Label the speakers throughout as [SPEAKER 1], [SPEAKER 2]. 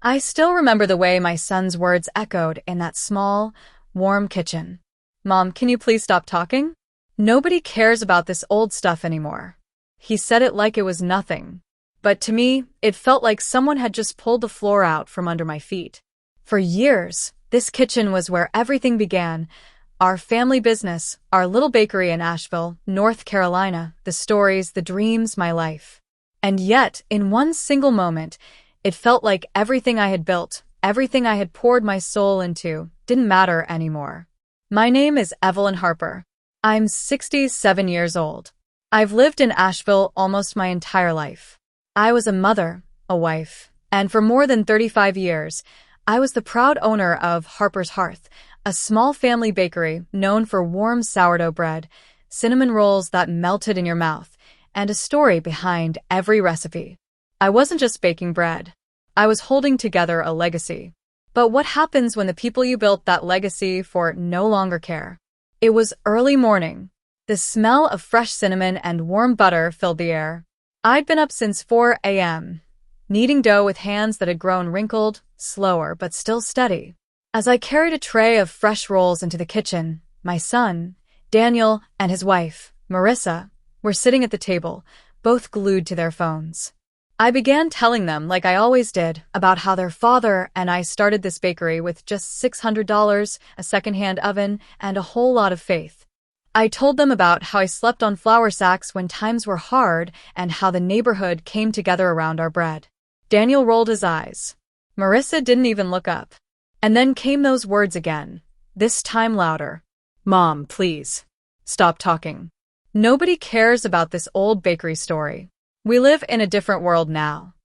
[SPEAKER 1] I still remember the way my son's words echoed in that small, warm kitchen. Mom, can you please stop talking? Nobody cares about this old stuff anymore. He said it like it was nothing. But to me, it felt like someone had just pulled the floor out from under my feet. For years, this kitchen was where everything began. Our family business, our little bakery in Asheville, North Carolina, the stories, the dreams, my life. And yet, in one single moment, it felt like everything I had built, everything I had poured my soul into, didn't matter anymore. My name is Evelyn Harper. I'm 67 years old. I've lived in Asheville almost my entire life. I was a mother, a wife, and for more than 35 years, I was the proud owner of Harper's Hearth, a small family bakery known for warm sourdough bread, cinnamon rolls that melted in your mouth, and a story behind every recipe. I wasn't just baking bread. I was holding together a legacy. But what happens when the people you built that legacy for no longer care? It was early morning. The smell of fresh cinnamon and warm butter filled the air. I'd been up since 4 a.m., kneading dough with hands that had grown wrinkled, slower but still steady. As I carried a tray of fresh rolls into the kitchen, my son, Daniel, and his wife, Marissa, were sitting at the table, both glued to their phones. I began telling them, like I always did, about how their father and I started this bakery with just $600, a secondhand oven, and a whole lot of faith. I told them about how I slept on flour sacks when times were hard and how the neighborhood came together around our bread. Daniel rolled his eyes. Marissa didn't even look up. And then came those words again, this time louder. Mom, please. Stop talking. Nobody cares about this old bakery story. We live in a different world now.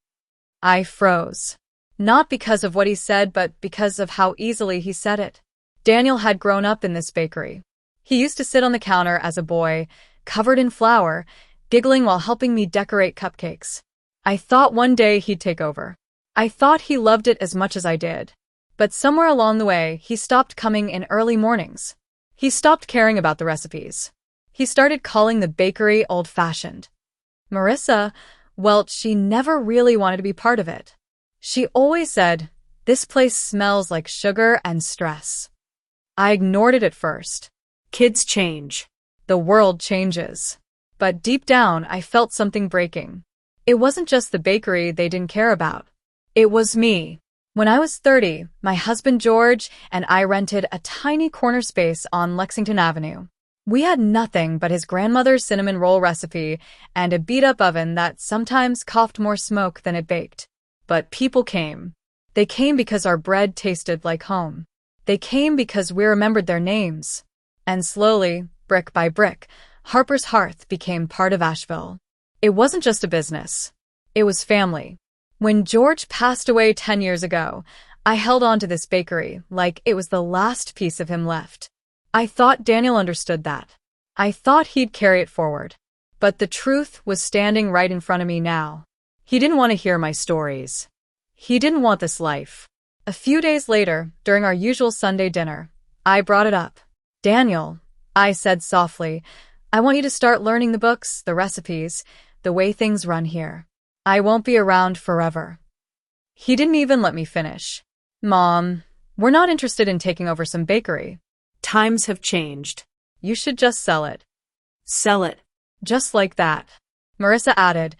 [SPEAKER 1] I froze. Not because of what he said, but because of how easily he said it. Daniel had grown up in this bakery. He used to sit on the counter as a boy, covered in flour, giggling while helping me decorate cupcakes. I thought one day he'd take over. I thought he loved it as much as I did. But somewhere along the way, he stopped coming in early mornings. He stopped caring about the recipes. He started calling the bakery old-fashioned. Marissa, well, she never really wanted to be part of it. She always said, "This place smells like sugar and stress." I ignored it at first. Kids change. The world changes. But deep down, I felt something breaking. It wasn't just the bakery they didn't care about. It was me. When I was 30, my husband George and I rented a tiny corner space on Lexington Avenue. We had nothing but his grandmother's cinnamon roll recipe and a beat-up oven that sometimes coughed more smoke than it baked. But people came. They came because our bread tasted like home. They came because we remembered their names. And slowly, brick by brick, Harper's Hearth became part of Asheville. It wasn't just a business. It was family. When George passed away 10 years ago, I held on to this bakery like it was the last piece of him left. I thought Daniel understood that. I thought he'd carry it forward. But the truth was standing right in front of me now. He didn't want to hear my stories. He didn't want this life. A few days later, during our usual Sunday dinner, I brought it up. "Daniel," I said softly, "I want you to start learning the books, the recipes, the way things run here. I won't be around forever." He didn't even let me finish. "Mom, we're not interested in taking over some bakery. Times have changed. You should just sell it." "Sell it." Just like that. Marissa added,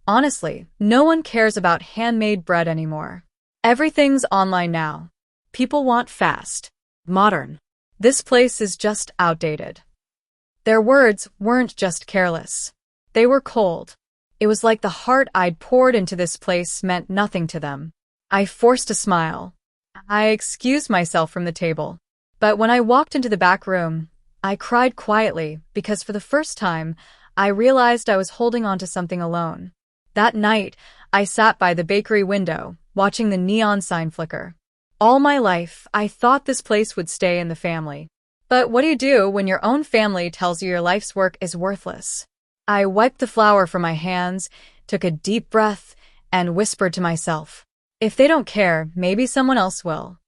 [SPEAKER 1] "Honestly, no one cares about handmade bread anymore. Everything's online now. People want fast, modern. This place is just outdated." Their words weren't just careless. They were cold. It was like the heart I'd poured into this place meant nothing to them. I forced a smile. I excused myself from the table. But when I walked into the back room, I cried quietly because for the first time, I realized I was holding on to something alone. That night, I sat by the bakery window, watching the neon sign flicker. All my life, I thought this place would stay in the family. But what do you do when your own family tells you your life's work is worthless? I wiped the flour from my hands, took a deep breath, and whispered to myself, "If they don't care, maybe someone else will."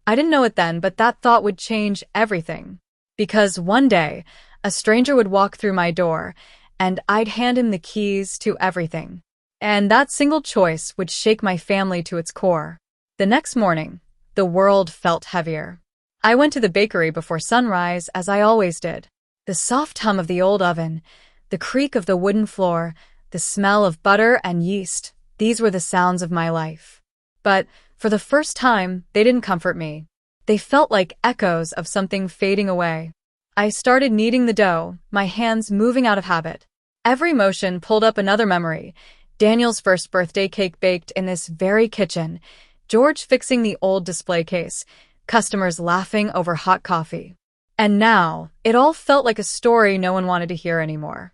[SPEAKER 1] I didn't know it then, but that thought would change everything. Because one day, a stranger would walk through my door, and I'd hand him the keys to everything. And that single choice would shake my family to its core. The next morning, the world felt heavier. I went to the bakery before sunrise, as I always did. The soft hum of the old oven, the creak of the wooden floor, the smell of butter and yeast, these were the sounds of my life. But, for the first time, they didn't comfort me. They felt like echoes of something fading away. I started kneading the dough, my hands moving out of habit. Every motion pulled up another memory. Daniel's first birthday cake baked in this very kitchen, George fixing the old display case, customers laughing over hot coffee. And now, it all felt like a story no one wanted to hear anymore.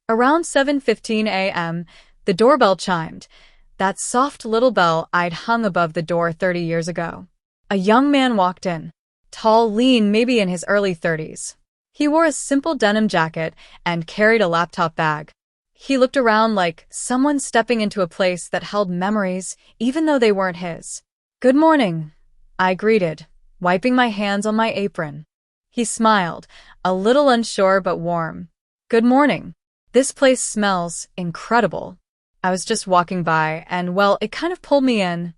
[SPEAKER 1] Around 7:15 a.m., the doorbell chimed, that soft little bell I'd hung above the door 30 years ago. A young man walked in, tall, lean, maybe in his early 30s. He wore a simple denim jacket and carried a laptop bag. He looked around like someone stepping into a place that held memories, even though they weren't his. "Good morning," I greeted, wiping my hands on my apron. He smiled, a little unsure but warm. "Good morning. This place smells incredible." I was just walking by, and well, it kind of pulled me in.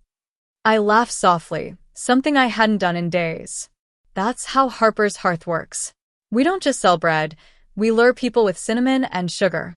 [SPEAKER 1] I laughed softly, something I hadn't done in days. That's how Harper's Hearth works. We don't just sell bread, we lure people with cinnamon and sugar.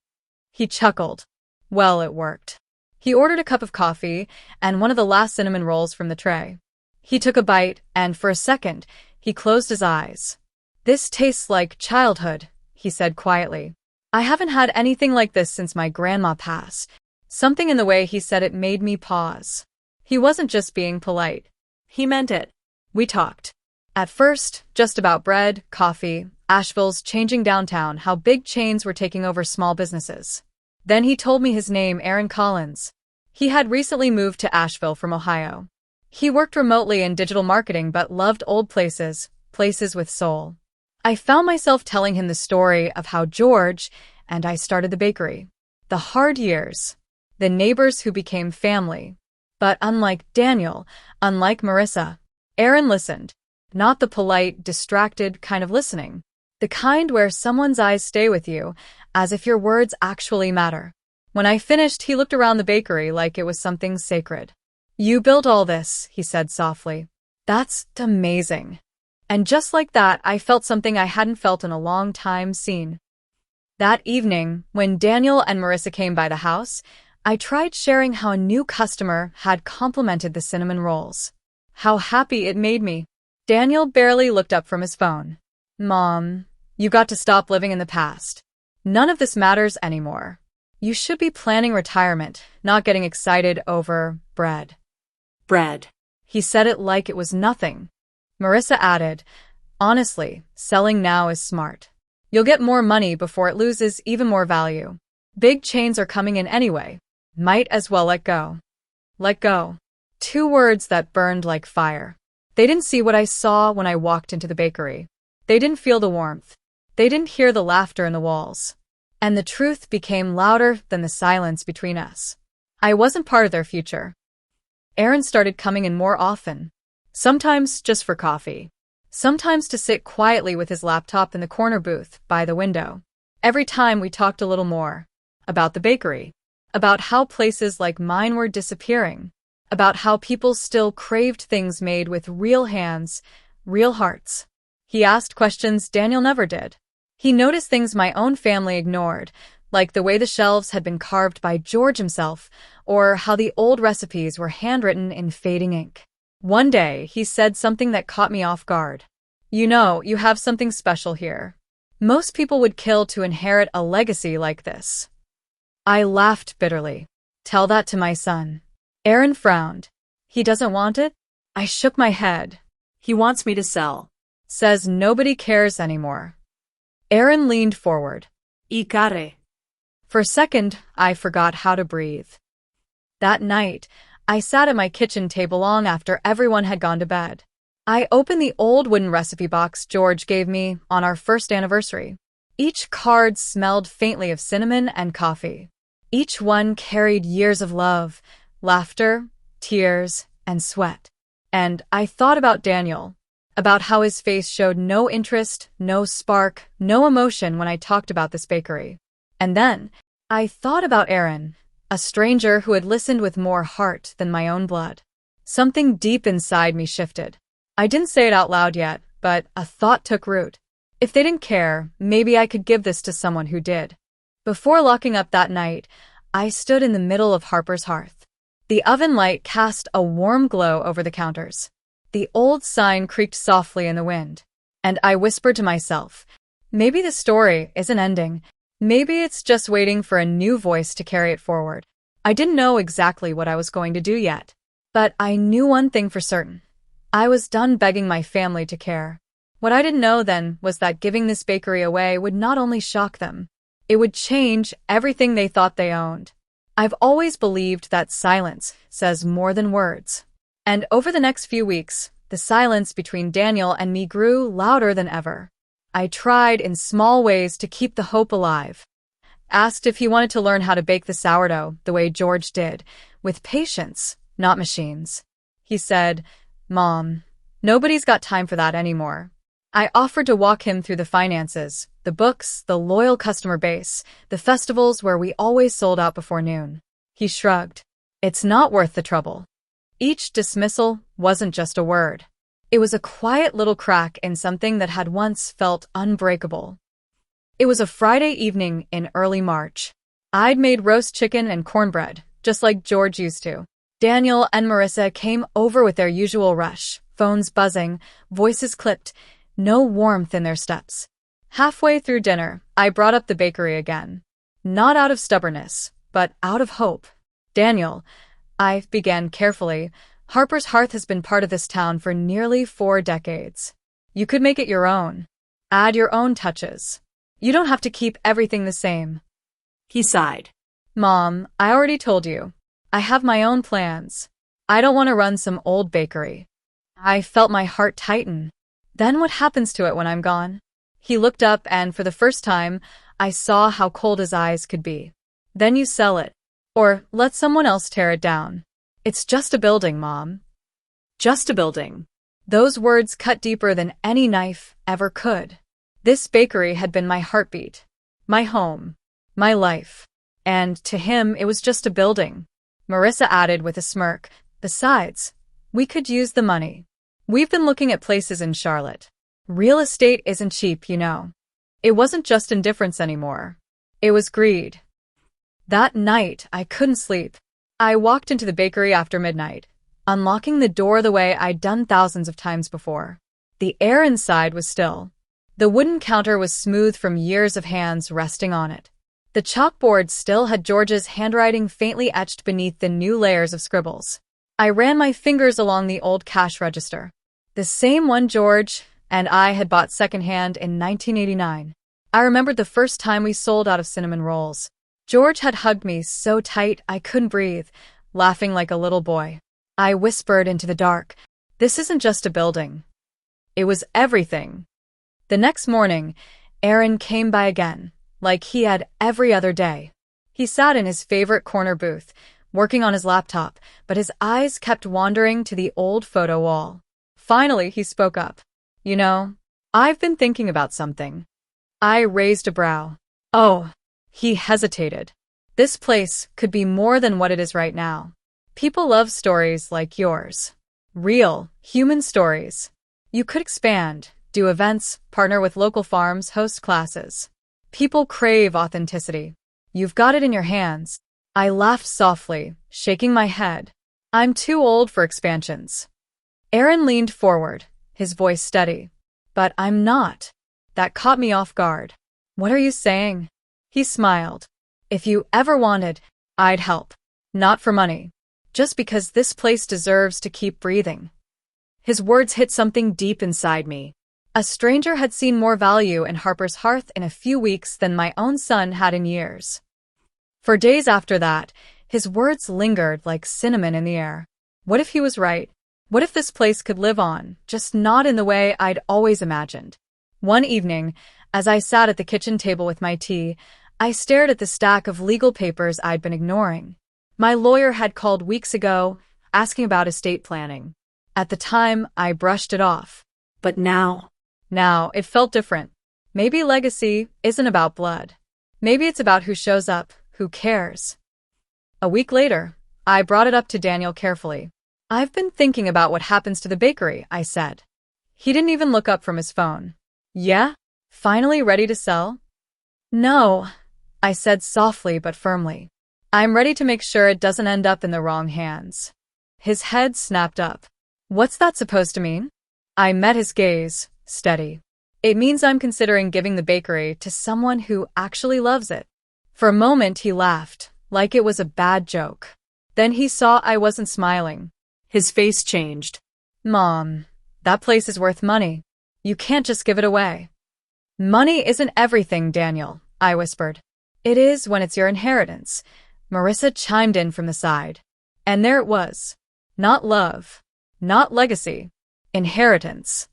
[SPEAKER 1] He chuckled. Well, it worked. He ordered a cup of coffee and one of the last cinnamon rolls from the tray. He took a bite, and for a second, he closed his eyes. "This tastes like childhood," he said quietly. "I haven't had anything like this since my grandma passed." Something in the way he said it made me pause. He wasn't just being polite. He meant it. We talked. At first, just about bread, coffee, Asheville's changing downtown, how big chains were taking over small businesses. Then he told me his name, Aaron Collins. He had recently moved to Asheville from Ohio. He worked remotely in digital marketing but loved old places, places with soul. I found myself telling him the story of how George and I started the bakery. The hard years. The neighbors who became family. But unlike Daniel, unlike Marissa, Aaron listened. Not the polite, distracted kind of listening. The kind where someone's eyes stay with you, as if your words actually matter. When I finished, he looked around the bakery like it was something sacred. "You built all this," he said softly. "That's amazing." And just like that, I felt something I hadn't felt in a long time. Seen. That evening, when Daniel and Marissa came by the house, I tried sharing how a new customer had complimented the cinnamon rolls. How happy it made me. Daniel barely looked up from his phone. "Mom, you got to stop living in the past. None of this matters anymore. You should be planning retirement, not getting excited over bread." Bread. He said it like it was nothing. Marissa added, "Honestly, selling now is smart. You'll get more money before it loses even more value. Big chains are coming in anyway. Might as well let go." Let go. 2 words that burned like fire. They didn't see what I saw when I walked into the bakery. They didn't feel the warmth. They didn't hear the laughter in the walls. And the truth became louder than the silence between us. I wasn't part of their future. Aaron started coming in more often. Sometimes just for coffee. Sometimes to sit quietly with his laptop in the corner booth by the window. Every time we talked a little more. About the bakery. About how places like mine were disappearing. About how people still craved things made with real hands, real hearts. He asked questions Daniel never did. He noticed things my own family ignored, like the way the shelves had been carved by George himself, or how the old recipes were handwritten in fading ink. One day, he said something that caught me off guard. "You know, you have something special here. Most people would kill to inherit a legacy like this." I laughed bitterly. "Tell that to my son." Aaron frowned. "He doesn't want it?" I shook my head. "He wants me to sell. Says nobody cares anymore." Aaron leaned forward. "Y care." For a second, I forgot how to breathe. That night, I sat at my kitchen table long after everyone had gone to bed. I opened the old wooden recipe box George gave me on our first anniversary. Each card smelled faintly of cinnamon and coffee. Each one carried years of love, laughter, tears, and sweat. And I thought about Daniel, about how his face showed no interest, no spark, no emotion when I talked about this bakery. And then, I thought about Aaron, a stranger who had listened with more heart than my own blood. Something deep inside me shifted. I didn't say it out loud yet, but a thought took root. If they didn't care, maybe I could give this to someone who did. Before locking up that night, I stood in the middle of Harper's hearth. The oven light cast a warm glow over the counters. The old sign creaked softly in the wind. And I whispered to myself, maybe the story isn't ending. Maybe it's just waiting for a new voice to carry it forward. I didn't know exactly what I was going to do yet. But I knew one thing for certain. I was done begging my family to care. What I didn't know then was that giving this bakery away would not only shock them, it would change everything they thought they owned. I've always believed that silence says more than words. And over the next few weeks, the silence between Daniel and me grew louder than ever. I tried in small ways to keep the hope alive. Asked if he wanted to learn how to bake the sourdough the way George did, with patience, not machines. He said, "Mom, nobody's got time for that anymore." I offered to walk him through the finances, the books, the loyal customer base, the festivals where we always sold out before noon. He shrugged. It's not worth the trouble. Each dismissal wasn't just a word. It was a quiet little crack in something that had once felt unbreakable. It was a Friday evening in early March. I'd made roast chicken and cornbread, just like George used to. Daniel and Marissa came over with their usual rush, phones buzzing, voices clipped, no warmth in their steps. Halfway through dinner, I brought up the bakery again. Not out of stubbornness, but out of hope. "Daniel," I began carefully, "Harper's Hearth has been part of this town for nearly 4 decades. You could make it your own. Add your own touches. You don't have to keep everything the same."
[SPEAKER 2] He sighed.
[SPEAKER 1] "Mom, I already told you. I have my own plans. I don't want to run some old bakery." I felt my heart tighten. Then what happens to it when I'm gone? He looked up and for the first time, I saw how cold his eyes could be. "Then you sell it. Or let someone else tear it down. It's just a building, Mom."
[SPEAKER 2] Just a building.
[SPEAKER 1] Those words cut deeper than any knife ever could. This bakery had been my heartbeat, my home, my life. And to him, it was just a building. Marissa added with a smirk, "Besides, we could use the money. We've been looking at places in Charlotte. Real estate isn't cheap, you know." It wasn't just indifference anymore. It was greed. That night, I couldn't sleep. I walked into the bakery after midnight, unlocking the door the way I'd done thousands of times before. The air inside was still. The wooden counter was smooth from years of hands resting on it. The chalkboard still had George's handwriting faintly etched beneath the new layers of scribbles. I ran my fingers along the old cash register. The same one George and I had bought secondhand in 1989. I remembered the first time we sold out of cinnamon rolls. George had hugged me so tight I couldn't breathe, laughing like a little boy. I whispered into the dark, "This isn't just a building. It was everything." The next morning, Aaron came by again, like he had every other day. He sat in his favorite corner booth, working on his laptop, but his eyes kept wandering to the old photo wall. Finally, he spoke up. "You know, I've been thinking about something." I raised a brow. "Oh." He hesitated. "This place could be more than what it is right now. People love stories like yours. Real, human stories. You could expand, do events, partner with local farms, host classes. People crave authenticity. You've got it in your hands." I laughed softly, shaking my head. "I'm too old for expansions." Aaron leaned forward, his voice steady. "But I'm not." That caught me off guard. "What are you saying?" He smiled. "If you ever wanted, I'd help. Not for money. Just because this place deserves to keep breathing." His words hit something deep inside me. A stranger had seen more value in Harper's Hearth in a few weeks than my own son had in years. For days after that, his words lingered like cinnamon in the air. What if he was right? What if this place could live on, just not in the way I'd always imagined? One evening, as I sat at the kitchen table with my tea, I stared at the stack of legal papers I'd been ignoring. My lawyer had called weeks ago, asking about estate planning. At the time, I brushed it off. But now it felt different. Maybe legacy isn't about blood. Maybe it's about who shows up, who cares. A week later, I brought it up to Daniel carefully. I've been thinking about what happens to the bakery, I said. He didn't even look up from his phone. Yeah? Finally ready to sell? No, I said softly but firmly. I'm ready to make sure it doesn't end up in the wrong hands. His head snapped up. What's that supposed to mean? I met his gaze, steady. It means I'm considering giving the bakery to someone who actually loves it. For a moment he laughed, like it was a bad joke. Then he saw I wasn't smiling.
[SPEAKER 2] His face changed.
[SPEAKER 1] Mom, that place is worth money. You can't just give it away. Money isn't everything, Daniel, I whispered. It is when it's your inheritance. Marissa chimed in from the side. And there it was. Not love. Not legacy. Inheritance.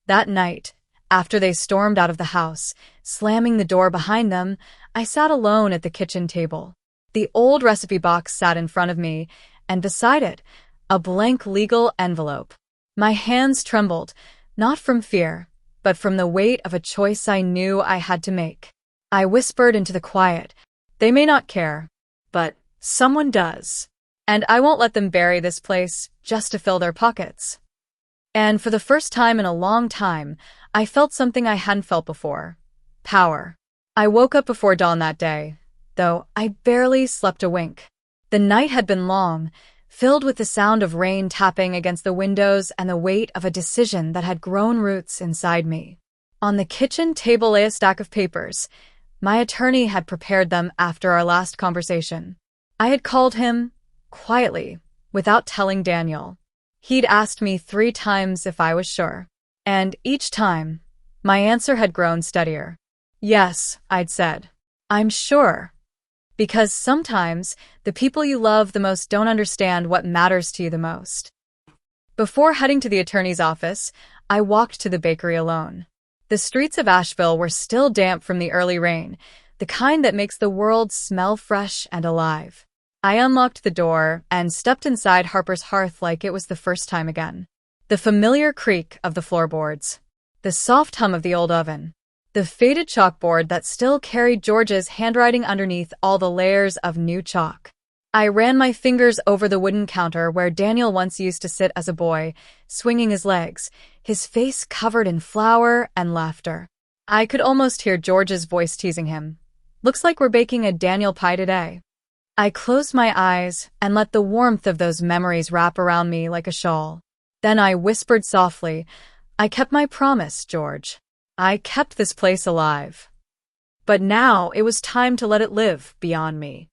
[SPEAKER 1] That night, after they stormed out of the house, slamming the door behind them, I sat alone at the kitchen table. The old recipe box sat in front of me, and beside it, a blank legal envelope. My hands trembled, not from fear, but from the weight of a choice I knew I had to make. I whispered into the quiet, they may not care, but someone does. And I won't let them bury this place just to fill their pockets. And for the first time in a long time, I felt something I hadn't felt before. Power. I woke up before dawn that day, though I barely slept a wink. The night had been long, filled with the sound of rain tapping against the windows and the weight of a decision that had grown roots inside me. On the kitchen table lay a stack of papers. My attorney had prepared them after our last conversation. I had called him, quietly, without telling Daniel. He'd asked me 3 times if I was sure. And each time, my answer had grown steadier. Yes, I'd said. I'm sure. Because sometimes, the people you love the most don't understand what matters to you the most. Before heading to the attorney's office, I walked to the bakery alone. The streets of Asheville were still damp from the early rain, the kind that makes the world smell fresh and alive. I unlocked the door and stepped inside Harper's hearth like it was the first time again. The familiar creak of the floorboards, the soft hum of the old oven, the faded chalkboard that still carried George's handwriting underneath all the layers of new chalk. I ran my fingers over the wooden counter where Daniel once used to sit as a boy, swinging his legs, his face covered in flour and laughter. I could almost hear George's voice teasing him. Looks like we're baking a Daniel pie today. I closed my eyes and let the warmth of those memories wrap around me like a shawl. Then I whispered softly, I kept my promise, George. I kept this place alive. But now it was time to let it live beyond me.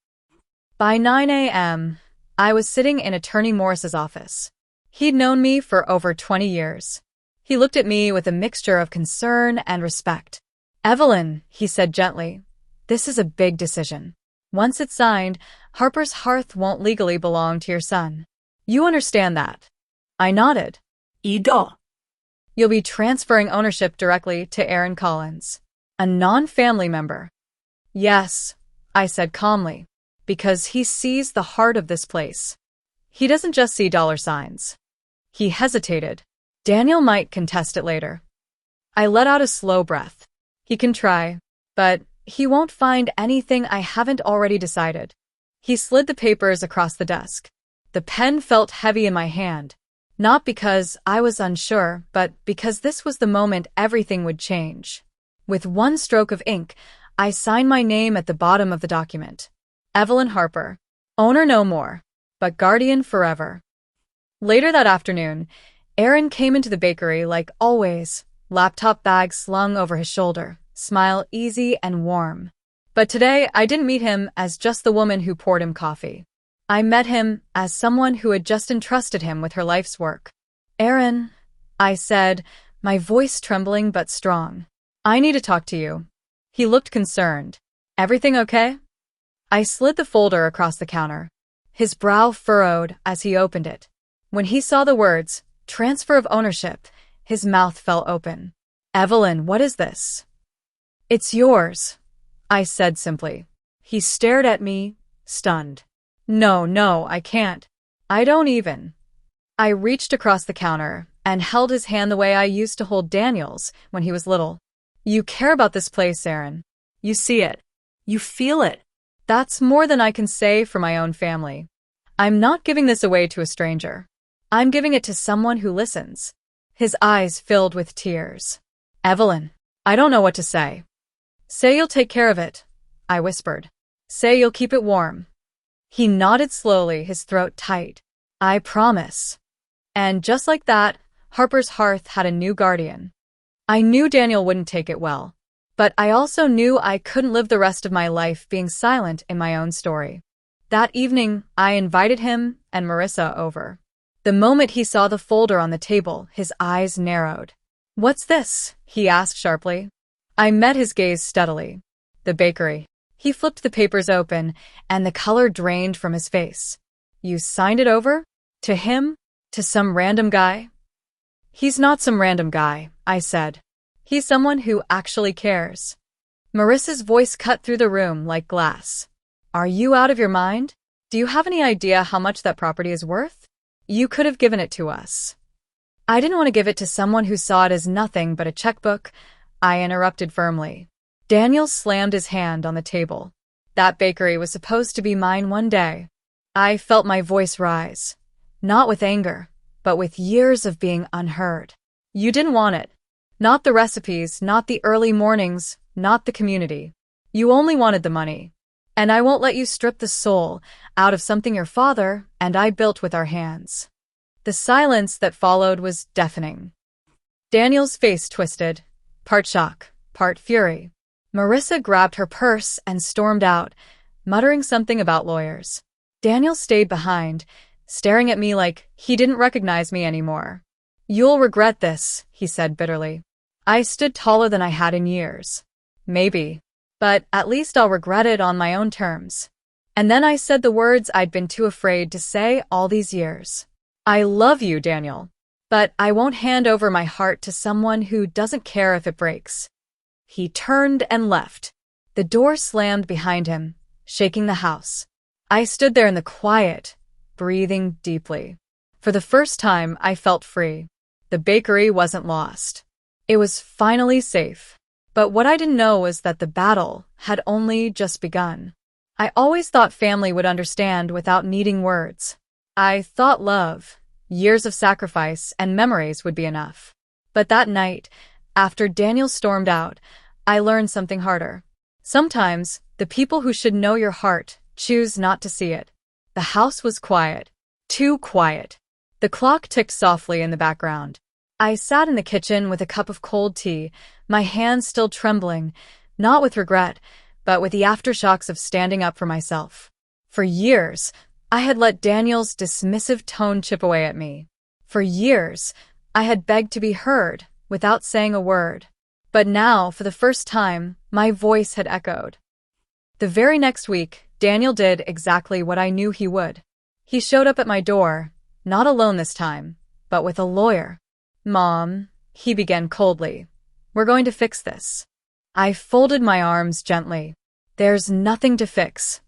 [SPEAKER 1] By 9 a.m., I was sitting in Attorney Morris's office. He'd known me for over 20 years. He looked at me with a mixture of concern and respect. Evelyn, he said gently, this is a big decision. Once it's signed, Harper's hearth won't legally belong to your son. You understand that? I nodded.
[SPEAKER 2] Ido.
[SPEAKER 1] You'll be transferring ownership directly to Aaron Collins, a non-family member. Yes, I said calmly, because he sees the heart of this place. He doesn't just see dollar signs. He hesitated. Daniel might contest it later. I let out a slow breath. He can try, but he won't find anything I haven't already decided. He slid the papers across the desk. The pen felt heavy in my hand, not because I was unsure, but because this was the moment everything would change. With one stroke of ink, I signed my name at the bottom of the document. Evelyn Harper, owner no more, but guardian forever. Later that afternoon, Aaron came into the bakery like always, laptop bag slung over his shoulder, smile easy and warm. But today, I didn't meet him as just the woman who poured him coffee. I met him as someone who had just entrusted him with her life's work. Aaron, I said, my voice trembling but strong. I need to talk to you. He looked concerned. Everything okay? I slid the folder across the counter. His brow furrowed as he opened it. When he saw the words, transfer of ownership, his mouth fell open. Evelyn, what is this? It's yours, I said simply. He stared at me, stunned. No, I can't. I don't even. I reached across the counter and held his hand the way I used to hold Daniel's when he was little. You care about this place, Aaron.
[SPEAKER 2] You see it. You feel it.
[SPEAKER 1] That's more than I can say for my own family. I'm not giving this away to a stranger. I'm giving it to someone who listens. His eyes filled with tears. Evelyn, I don't know what to say. Say you'll take care of it, I whispered. Say you'll keep it warm. He nodded slowly, his throat tight. I promise. And just like that, Harper's hearth had a new guardian. I knew Daniel wouldn't take it well, but I also knew I couldn't live the rest of my life being silent in my own story. That evening, I invited him and Marissa over. The moment he saw the folder on the table, his eyes narrowed. What's this? He asked sharply. I met his gaze steadily. The bakery. He flipped the papers open, and the color drained from his face. You signed it over? To him? To some random guy? He's not some random guy, I said. He's someone who actually cares. Marissa's voice cut through the room like glass. Are you out of your mind? Do you have any idea how much that property is worth? You could have given it to us. I didn't want to give it to someone who saw it as nothing but a checkbook, I interrupted firmly. Daniel slammed his hand on the table. That bakery was supposed to be mine one day. I felt my voice rise. Not with anger, but with years of being unheard. You didn't want it. Not the recipes, not the early mornings, not the community. You only wanted the money. And I won't let you strip the soul out of something your father and I built with our hands. The silence that followed was deafening. Daniel's face twisted, part shock, part fury. Marissa grabbed her purse and stormed out, muttering something about lawyers. Daniel stayed behind, staring at me like he didn't recognize me anymore. You'll regret this, he said bitterly. I stood taller than I had in years. Maybe. But at least I'll regret it on my own terms. And then I said the words I'd been too afraid to say all these years. I love you, Daniel. But I won't hand over my heart to someone who doesn't care if it breaks. He turned and left. The door slammed behind him, shaking the house. I stood there in the quiet, breathing deeply. For the first time, I felt free. The bakery wasn't lost. It was finally safe. But what I didn't know was that the battle had only just begun. I always thought family would understand without needing words. I thought love, years of sacrifice, and memories would be enough. But that night, after Daniel stormed out, I learned something harder. Sometimes, the people who should know your heart choose not to see it. The house was quiet. Too quiet. The clock ticked softly in the background. I sat in the kitchen with a cup of cold tea, my hands still trembling, not with regret, but with the aftershocks of standing up for myself. For years, I had let Daniel's dismissive tone chip away at me. For years, I had begged to be heard without saying a word. But now, for the first time, my voice had echoed. The very next week, Daniel did exactly what I knew he would. He showed up at my door, not alone this time, but with a lawyer. Mom, he began coldly. We're going to fix this. I folded my arms gently. There's nothing to fix.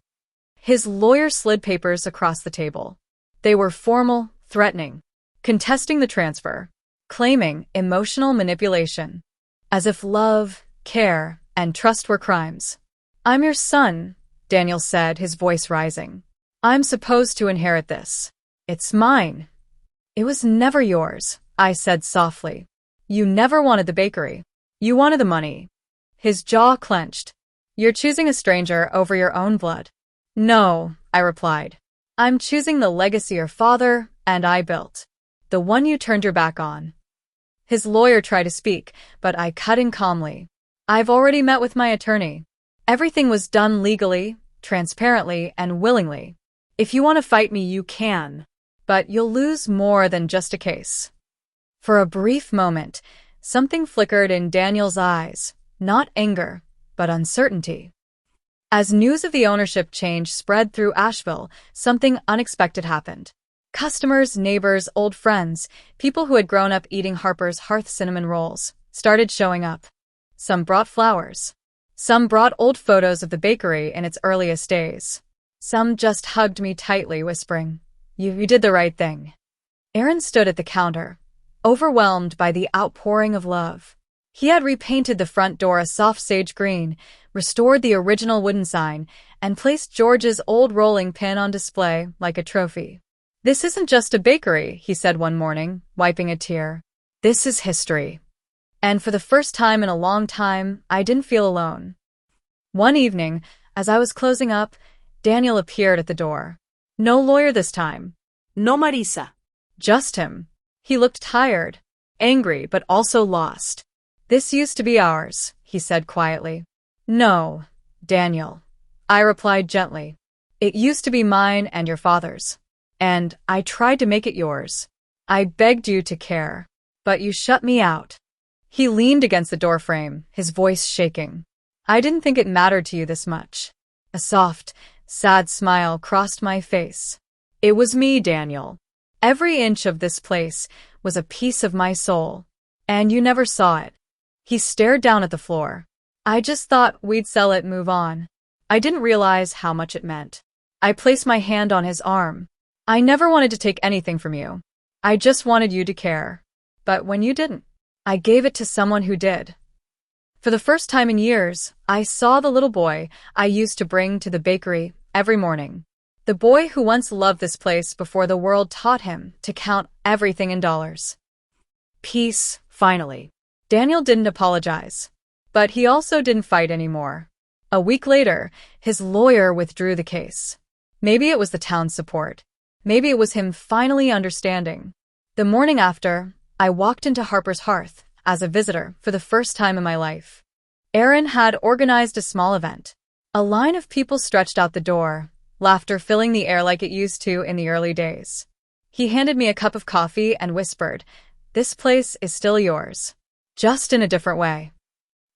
[SPEAKER 1] His lawyer slid papers across the table. They were formal, threatening, contesting the transfer, claiming emotional manipulation, as if love, care, and trust were crimes. I'm your son, Daniel said, his voice rising. I'm supposed to inherit this. It's mine. It was never yours, I said softly. You never wanted the bakery. You wanted the money. His jaw clenched. You're choosing a stranger over your own blood. No, I replied. I'm choosing the legacy your father and I built. The one you turned your back on. His lawyer tried to speak, but I cut in calmly. I've already met with my attorney. Everything was done legally, transparently, and willingly. If you want to fight me, you can. But you'll lose more than just a case. For a brief moment, something flickered in Daniel's eyes, not anger, but uncertainty. As news of the ownership change spread through Asheville, something unexpected happened. Customers, neighbors, old friends, people who had grown up eating Harper's Hearth cinnamon rolls, started showing up. Some brought flowers. Some brought old photos of the bakery in its earliest days. Some just hugged me tightly, whispering, You did the right thing. Aaron stood at the counter, overwhelmed by the outpouring of love. He had repainted the front door a soft sage green, restored the original wooden sign, and placed George's old rolling pin on display like a trophy. This isn't just a bakery, he said one morning, wiping a tear. This is history. And for the first time in a long time, I didn't feel alone. One evening, as I was closing up, Daniel appeared at the door. No lawyer this time.
[SPEAKER 2] No, Marisa.
[SPEAKER 1] Just him. He looked tired, angry, but also lost. This used to be ours, he said quietly. No, Daniel. I replied gently. It used to be mine and your father's. And I tried to make it yours. I begged you to care. But you shut me out. He leaned against the doorframe, his voice shaking. I didn't think it mattered to you this much. A soft, sad smile crossed my face. It was me, Daniel. Every inch of this place was a piece of my soul. And you never saw it. He stared down at the floor. I just thought we'd sell it and move on. I didn't realize how much it meant. I placed my hand on his arm. I never wanted to take anything from you. I just wanted you to care. But when you didn't, I gave it to someone who did. For the first time in years, I saw the little boy I used to bring to the bakery every morning. The boy who once loved this place before the world taught him to count everything in dollars. Peace, finally. Daniel didn't apologize. But he also didn't fight anymore. A week later, his lawyer withdrew the case. Maybe it was the town's support. Maybe it was him finally understanding. The morning after, I walked into Harper's Hearth as a visitor for the first time in my life. Aaron had organized a small event. A line of people stretched out the door, laughter filling the air like it used to in the early days. He handed me a cup of coffee and whispered, "This place is still yours, just in a different way."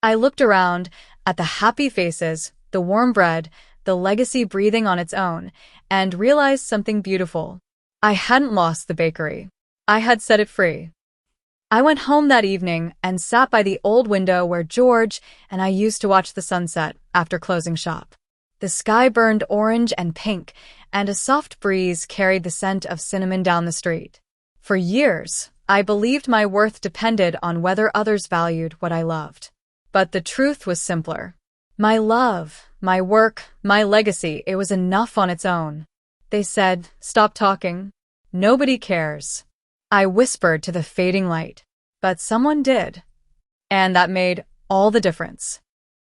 [SPEAKER 1] I looked around at the happy faces, the warm bread, the legacy breathing on its own, and realized something beautiful. I hadn't lost the bakery. I had set it free. I went home that evening and sat by the old window where George and I used to watch the sunset after closing shop. The sky burned orange and pink, and a soft breeze carried the scent of cinnamon down the street. For years, I believed my worth depended on whether others valued what I loved. But the truth was simpler. My love, my work, my legacy, it was enough on its own. They said, "Stop talking. Nobody cares." I whispered to the fading light. But someone did. And that made all the difference.